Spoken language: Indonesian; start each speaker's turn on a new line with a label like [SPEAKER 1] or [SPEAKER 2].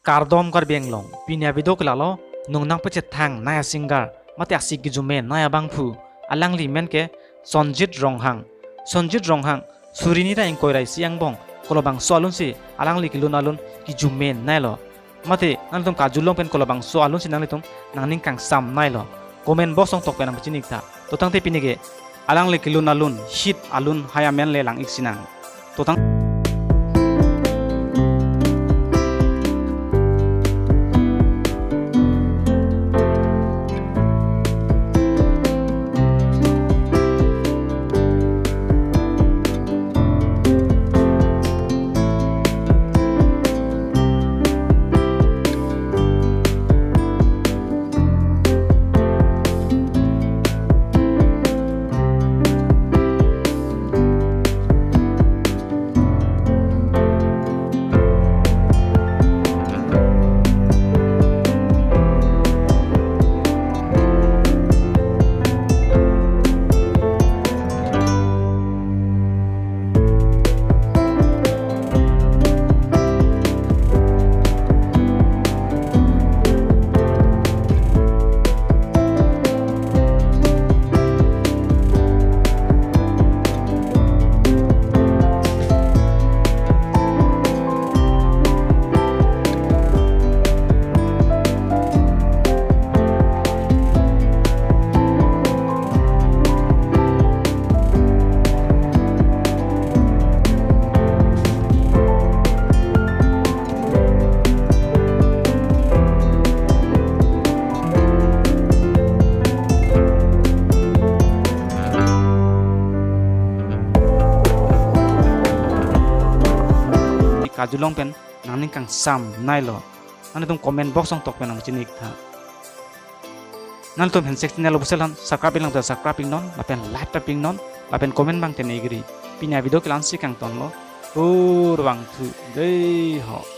[SPEAKER 1] Kardom Karbenglong, Pinya Vidoklalo, Nung Nang Pachet Thang, Naya Singer, Matiasi Gijumen, Naya Bangpu, Alang Limen ke, Sonjit Ronghang, Surinita Inkoirai Siang Bong, Kolobang Soalun si, Alang Likilun Alun, Gijumen, Nailo, Mate, Nalitum Kajulong Pen Kolobang Soalun si Nalitum, Nangning Kang Sam Nailo, Komen Bosong Tok Penang Pinikta, Totang Te Pinige, Alang Likilun Alun, Hit Alun, Hayamen Lelang Iksinang, Totang Kajulong Pen, Nangning Kang Sam Nailo, Nalitum Komen Box Ong Tok Penang Pinikta. Nalitum Hen Section Nelo Buselan, Subscribe lang subscribe non, Lapen like taping non, Lapen komen bang tenegri, Pinya video kelansi Kang Tonlo, Bang tu, Dei Ho.